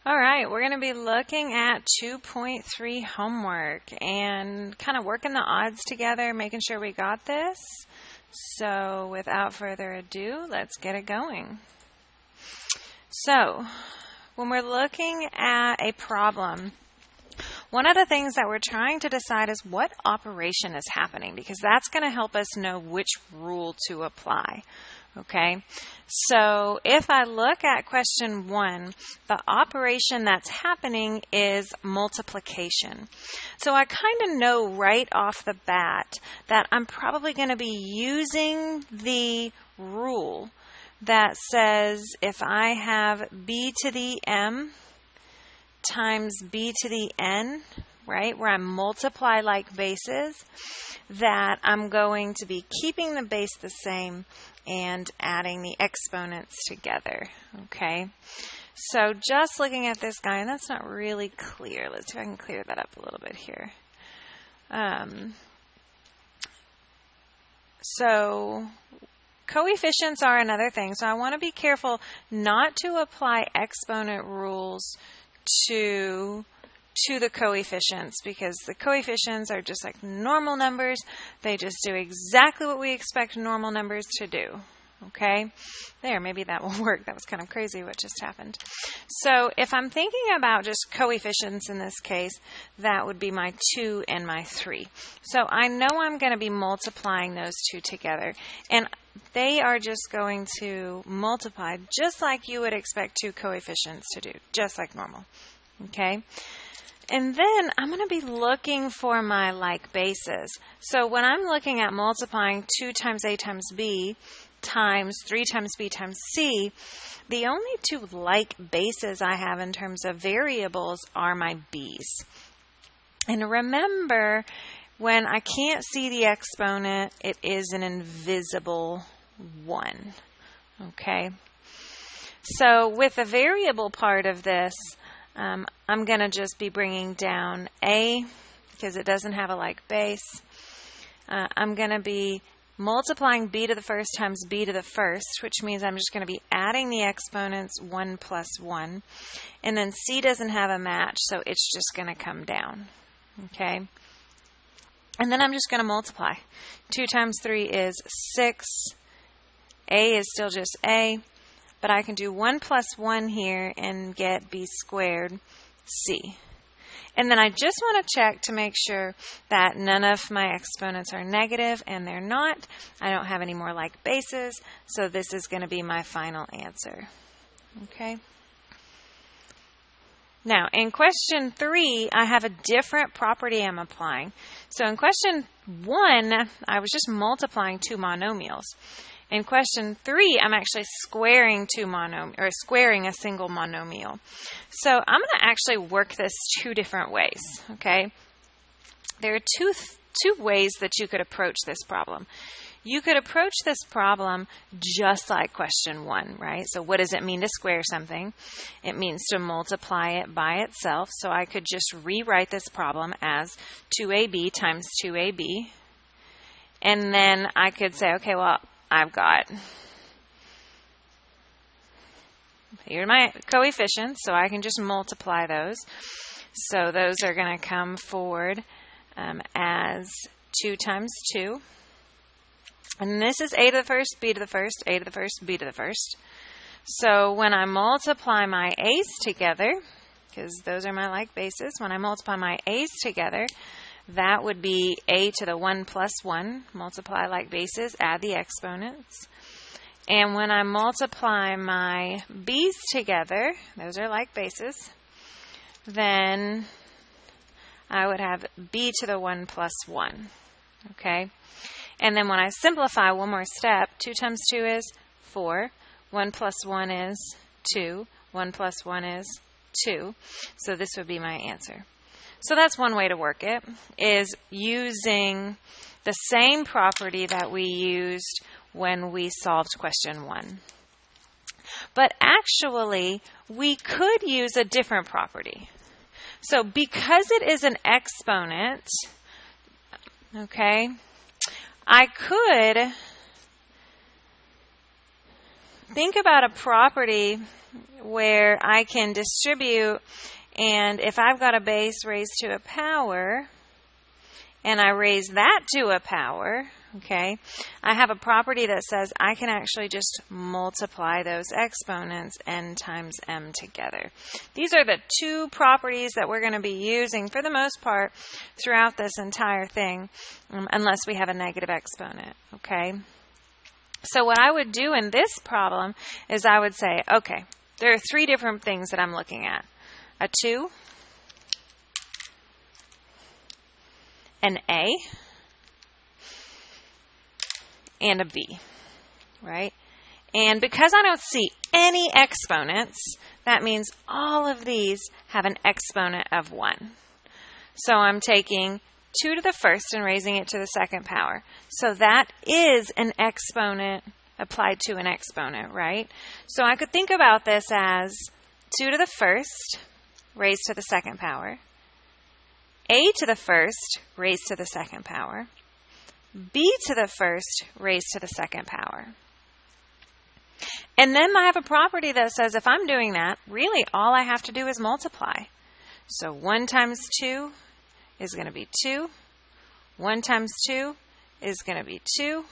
All right, we're going to be looking at 2.3 homework and kind of working the odds together, making sure we got this. So without further ado, let's get it going. So when we're looking at a problem, one of the things that we're trying to decide is what operation is happening, because that's going to help us know which rule to apply. Okay, so if I look at question 1, the operation that's happening is multiplication. So I kind of know right off the bat that I'm probably going to be using the rule that says if I have b to the m times b to the n, right, where I multiply like bases, that I'm going to be keeping the base the same and adding the exponents together, okay? So just looking at this guy, and that's not really clear. Let's see if I can clear that up a little bit here. So coefficients are another thing. So I want to be careful not to apply exponent rules to the coefficients, because the coefficients are just like normal numbers. They just do exactly what we expect normal numbers to do. Okay? There, maybe that will work. That was kind of crazy what just happened. So if I'm thinking about just coefficients in this case, that would be my 2 and my 3. So I know I'm going to be multiplying those two together. And they are just going to multiply just like you would expect two coefficients to do, just like normal. Okay? And then I'm going to be looking for my like bases. So when I'm looking at multiplying 2 times a times b times 3 times b times c, the only two like bases I have in terms of variables are my b's. And remember, when I can't see the exponent, it is an invisible 1. Okay? So with the variable part of this, I'm going to just be bringing down a, because it doesn't have a like base. I'm going to be multiplying b to the first times b to the first, which means I'm just going to be adding the exponents 1 plus 1. And then c doesn't have a match, so it's just going to come down. Okay? And then I'm just going to multiply. 2 times 3 is 6. A is still just a. But I can do 1 plus 1 here and get b squared c. And then I just want to check to make sure that none of my exponents are negative, and they're not. I don't have any more like bases, so this is going to be my final answer. Okay? Now, in question 3, I have a different property I'm applying. So in question 1, I was just multiplying two monomials. In question 3, I'm actually squaring squaring a single monomial. So I'm going to actually work this two different ways. Okay, there are two ways that you could approach this problem. You could approach this problem just like question 1, right? So what does it mean to square something? It means to multiply it by itself. So I could just rewrite this problem as 2ab times 2ab. And then I could say, okay, well, I've got, here are my coefficients, so I can just multiply those. So those are going to come forward as 2 times 2. And this is a to the first, b to the first, a to the first, b to the first. So when I multiply my a's together, because those are my like bases, when I multiply my a's together, that would be a to the 1 plus 1, multiply like bases, add the exponents. And when I multiply my b's together, those are like bases, then I would have b to the 1 plus 1. Okay? And then when I simplify one more step, 2 times 2 is 4, 1 plus 1 is 2, 1 plus 1 is 2. So this would be my answer. So that's one way to work it, is using the same property that we used when we solved question 1. But actually, we could use a different property. So because it is an exponent, okay, I could think about a property where I can distribute, and if I've got a base raised to a power, and I raise that to a power, okay, I have a property that says I can actually just multiply those exponents n times m together. These are the two properties that we're going to be using for the most part throughout this entire thing, unless we have a negative exponent, okay? So what I would do in this problem is I would say, okay, there are three different things that I'm looking at. A 2, an A, and a B, right? And because I don't see any exponents, that means all of these have an exponent of 1. So I'm taking 2 to the first and raising it to the second power. So that is an exponent applied to an exponent, right? So I could think about this as 2 to the first raised to the second power, a to the first raised to the second power, b to the first raised to the second power. And then I have a property that says if I'm doing that, really all I have to do is multiply. So 1 times 2 is going to be 2. 1 times 2 is going to be 2.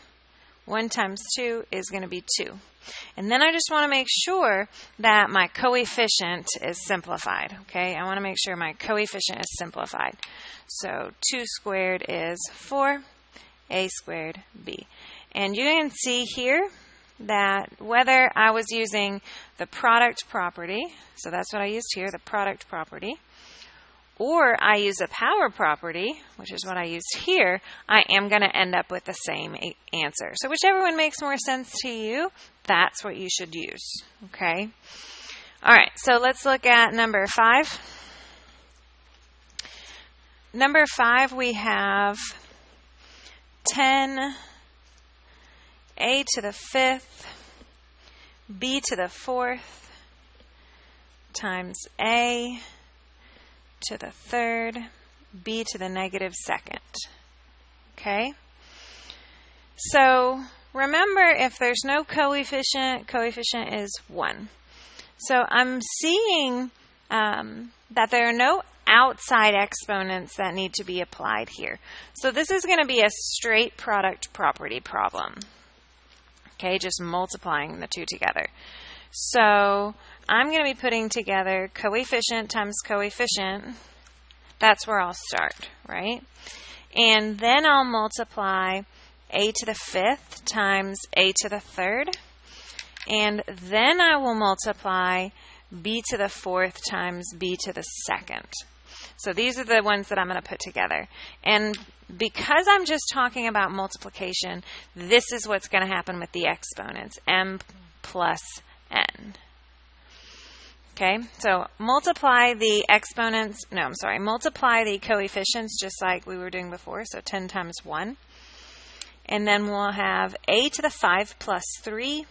1 times 2 is going to be 2. And then I just want to make sure that my coefficient is simplified, okay? I want to make sure my coefficient is simplified. So 2 squared is 4, a squared b. And you can see here that whether I was using the product property, so that's what I used here, the product property, or I use a power property, which is what I used here, I am going to end up with the same answer. So whichever one makes more sense to you, that's what you should use, okay? All right, so let's look at number 5. Number 5, we have 10 a to the 5th, b to the 4th, times a to the 3rd, b to the negative 2nd. Okay? So remember, if there's no coefficient, coefficient is 1. So I'm seeing that there are no outside exponents that need to be applied here. So this is going to be a straight product property problem. Okay, just multiplying the two together. So I'm going to be putting together coefficient times coefficient. That's where I'll start, right? And then I'll multiply a to the 5th times a to the 3rd. And then I will multiply b to the 4th times b to the 2nd. So these are the ones that I'm going to put together. And because I'm just talking about multiplication, this is what's going to happen with the exponents, m plus n. Okay, so multiply the exponents, multiply the coefficients just like we were doing before, so 10 times 1. And then we'll have a to the 5 plus 3,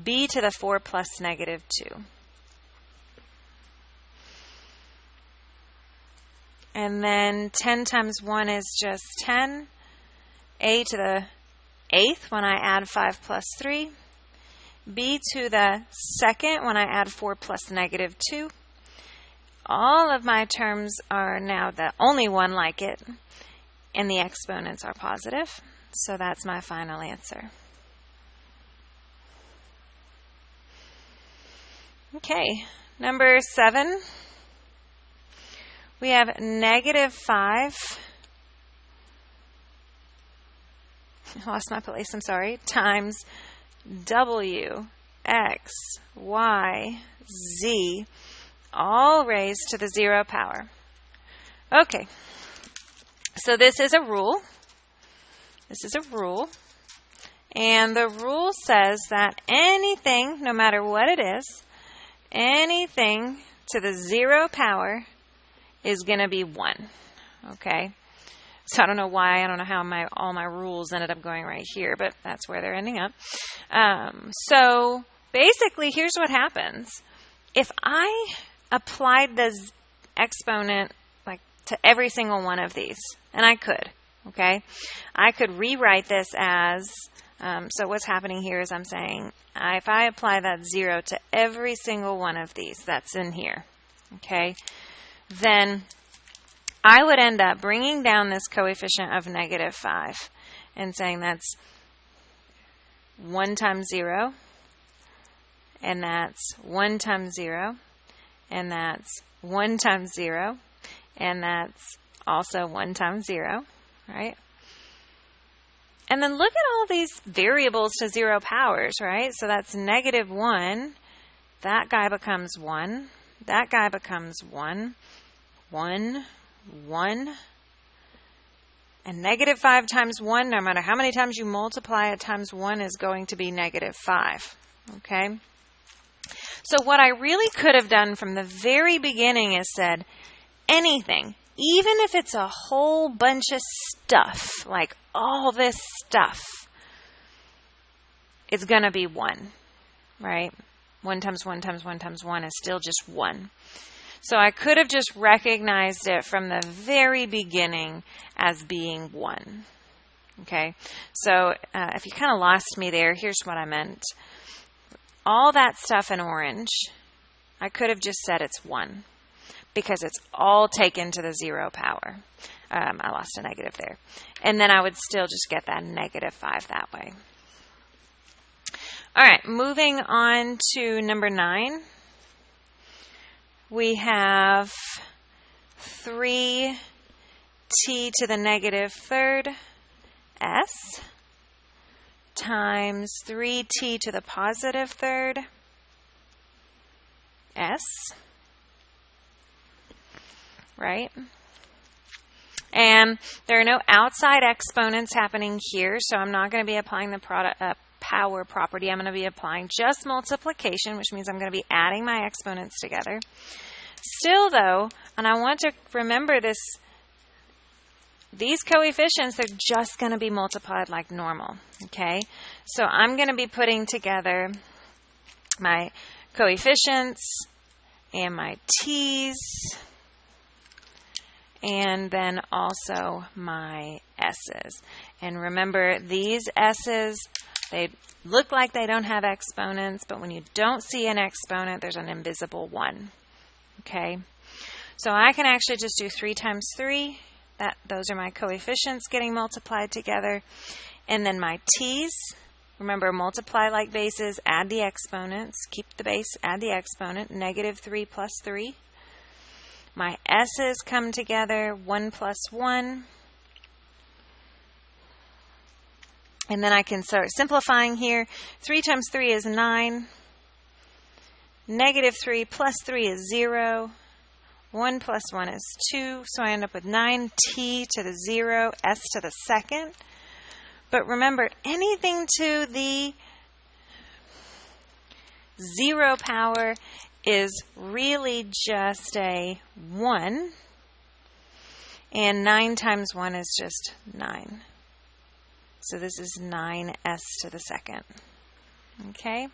b to the 4 plus negative 2. And then 10 times 1 is just 10. A to the 8th when I add 5 plus 3. B to the 2nd when I add 4 plus negative 2. All of my terms are now the only one like it, and the exponents are positive. So that's my final answer. Okay, number 7. We have negative 5, I lost my place, I'm sorry, times w, x, y, z, all raised to the 0 power. Okay, so this is a rule. This is a rule. And the rule says that anything, no matter what it is, anything to the 0 power is going to be 1, okay? So I don't know why, I don't know how all my rules ended up going right here, but that's where they're ending up. So basically, here's what happens. If I applied the exponent like to every single one of these, and I could, okay? I could rewrite this as So what's happening here is I'm saying if I apply that 0 to every single one of these that's in here, okay, then I would end up bringing down this coefficient of -5 and saying that's 1 times 0, and that's 1 times 0, and that's 1 times 0, and that's also 1 times 0, right? And then look at all these variables to 0 powers, right? So that's -1. That guy becomes 1. That guy becomes 1. 1. 1. And -5 times 1, no matter how many times you multiply it times 1, is going to be -5. Okay? So what I really could have done from the very beginning is said anything, even if it's a whole bunch of stuff, like all this stuff, it's going to be 1, right? 1 times 1 times 1 times 1 is still just 1. So I could have just recognized it from the very beginning as being 1. Okay, so if you kind of lost me there, here's what I meant. All that stuff in orange, I could have just said it's 1 because it's all taken to the 0 power. I lost a negative there. And then I would still just get that -5 that way. All right, moving on to number 9. We have 3t to the -3rd s times 3t to the +3rd s, right? And there are no outside exponents happening here, so I'm not going to be applying the power property. I'm going to be applying just multiplication, which means I'm going to be adding my exponents together. Still, though, and I want to remember this, these coefficients, they're just going to be multiplied like normal, okay? So I'm going to be putting together my coefficients and my t's, and then also my s's. And remember, these s's, they look like they don't have exponents, but when you don't see an exponent, there's an invisible 1. Okay? So I can actually just do 3 times 3. Those are my coefficients getting multiplied together. And then my t's, remember, multiply like bases, add the exponents, keep the base, add the exponent, -3 plus 3. My s's come together, 1 plus 1. And then I can start simplifying here. 3 times 3 is 9. -3 plus 3 is 0. 1 plus 1 is 2. So I end up with 9t to the 0, s to the 2nd. But remember, anything to the 0 power is really just a 1. And 9 times 1 is just 9. So this is 9s to the 2nd. Okay?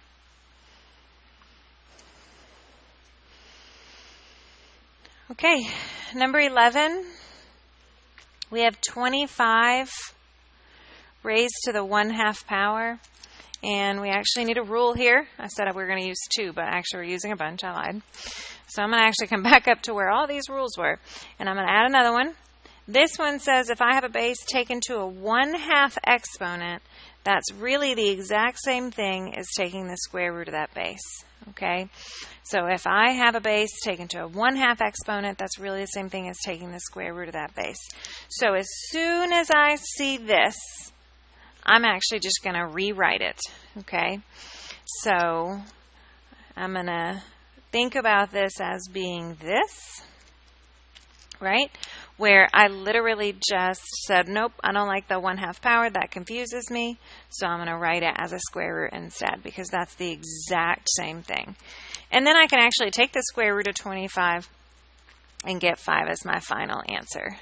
Okay, number 11. We have 25 raised to the 1/2 power. And we actually need a rule here. I said we were going to use 2, but actually we're using a bunch. I lied. So I'm going to actually come back up to where all these rules were. And I'm going to add another one. This one says if I have a base taken to a 1/2 exponent, that's really the exact same thing as taking the square root of that base. Okay? So if I have a base taken to a 1/2 exponent, that's really the same thing as taking the square root of that base. So as soon as I see this, I'm actually just going to rewrite it. Okay? So I'm going to think about this as being this, right? Where I literally just said, nope, I don't like the 1/2 power. That confuses me. So I'm going to write it as a square root instead because that's the exact same thing. And then I can actually take the square root of 25 and get 5 as my final answer.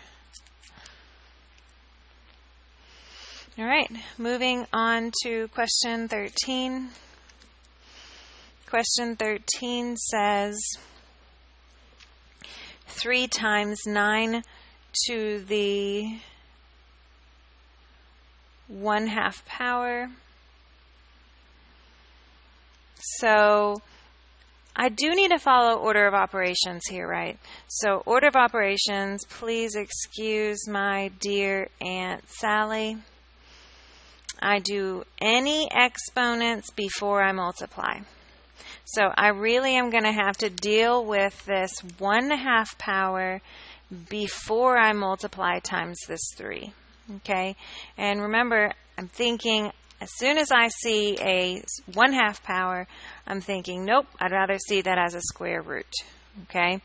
All right, moving on to question 13. Question 13 says 3 times 9 to the 1/2 power So I do need to follow order of operations here, right? So order of operations, please excuse my dear Aunt Sally. I do any exponents before I multiply. So I really am going to have to deal with this 1/2 power before I multiply times this 3. Okay? And remember, I'm thinking as soon as I see a 1/2 power, I'm thinking, nope, I'd rather see that as a square root. Okay?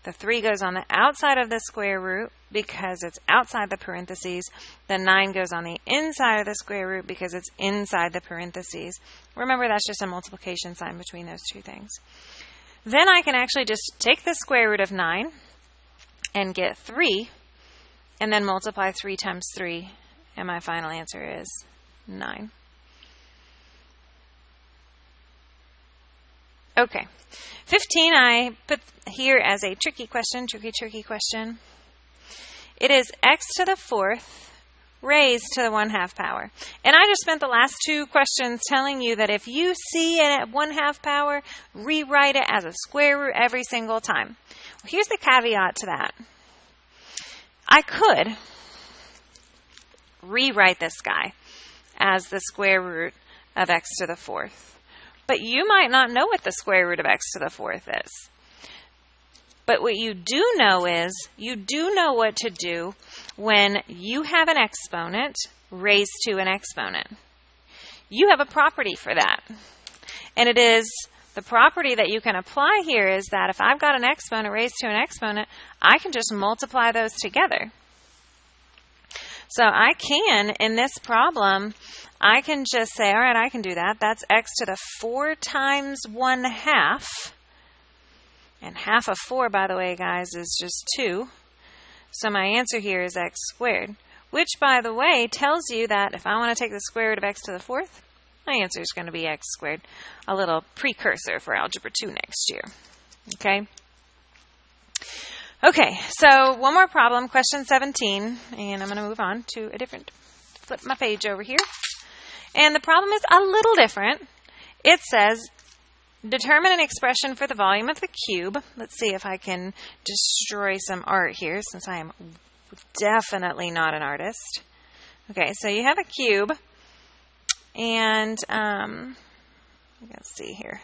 The 3 goes on the outside of the square root because it's outside the parentheses. The 9 goes on the inside of the square root because it's inside the parentheses. Remember, that's just a multiplication sign between those two things. Then I can actually just take the square root of 9 and get 3, and then multiply 3 times 3, and my final answer is 9. Okay, 15 I put here as a tricky question, tricky question. It is x to the 4th raised to the 1/2 power. And I just spent the last 2 questions telling you that if you see it at 1/2 power, rewrite it as a square root every single time. Well, here's the caveat to that. I could rewrite this guy as the square root of x to the 4th. But you might not know what the square root of x to the 4th is. But what you do know is, you do know what to do when you have an exponent raised to an exponent. You have a property for that. And it is the property that you can apply here is that if I've got an exponent raised to an exponent, I can just multiply those together. So I can, in this problem, I can just say, all right, I can do that. That's x to the 4 times 1/2. And half of 4, by the way, guys, is just 2. So my answer here is x squared, which, by the way, tells you that if I want to take the square root of x to the 4th, my answer is going to be x squared, a little precursor for Algebra 2 next year. Okay? Okay, so one more problem, question 17, and I'm going to move on to a different, flip my page over here. And the problem is a little different. It says, determine an expression for the volume of the cube. Let's see if I can destroy some art here, since I am definitely not an artist. Okay, so you have a cube, and let's see here.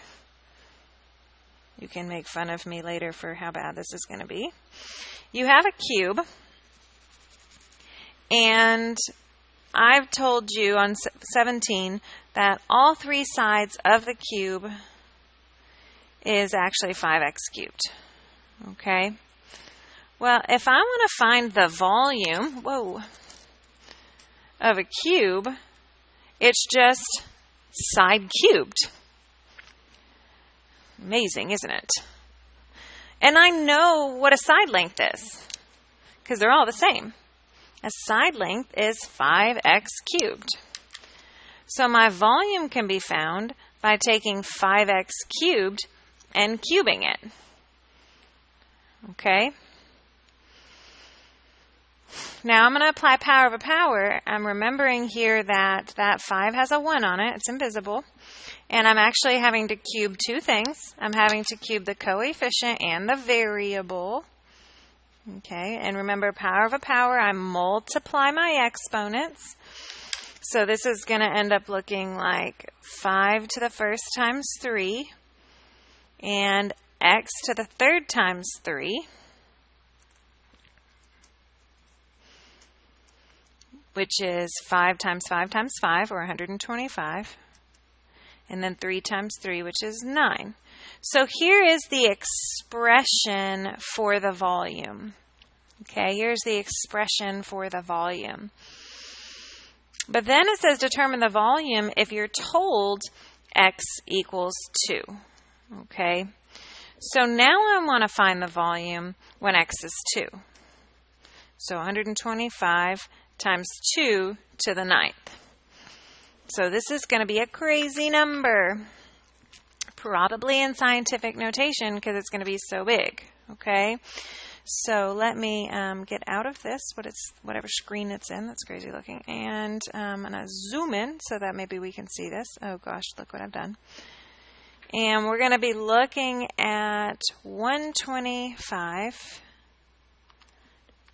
You can make fun of me later for how bad this is going to be. You have a cube, and I've told you on 17 that all 3 sides of the cube is actually 5x cubed. Okay? Well, if I want to find the volume, of a cube, it's just side cubed. Amazing, isn't it? And I know what a side length is, because they're all the same. A side length is 5x cubed. So my volume can be found by taking 5x cubed and cubing it. Okay? Now I'm going to apply power of a power. I'm remembering here that that 5 has a 1 on it. It's invisible. And I'm actually having to cube 2 things. I'm having to cube the coefficient and the variable. Okay, and remember, power of a power, I multiply my exponents. So this is going to end up looking like 5 to the 1st times 3, and x to the 3rd times 3, which is 5 times 5 times 5, or 125. And then 3 times 3, which is 9. So here is the expression for the volume. Okay, here's the expression for the volume. But then it says determine the volume if you're told x equals 2. Okay, so now I want to find the volume when x is 2. So 125 times 2 to the 9th. So this is going to be a crazy number, probably in scientific notation because it's going to be so big, okay? So let me get out of this, whatever screen it's in. That's crazy looking. And I'm going to zoom in so that maybe we can see this. Oh gosh, look what I've done. And we're going to be looking at 125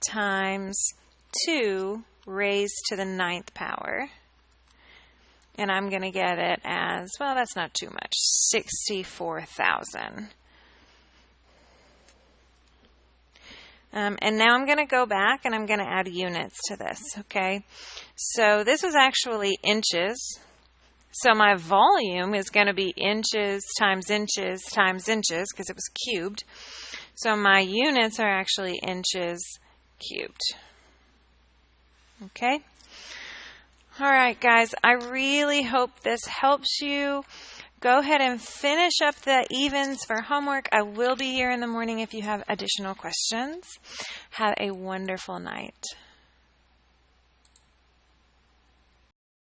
times 2 raised to the 9th power. And I'm going to get it as, well, that's not too much, 64,000. And now I'm going to go back and I'm going to add units to this, okay? So this is actually inches. So my volume is going to be inches times inches times inches because it was cubed. So my units are actually inches cubed. Okay? All right, guys, I really hope this helps you. Go ahead and finish up the evens for homework. I will be here in the morning if you have additional questions. Have a wonderful night.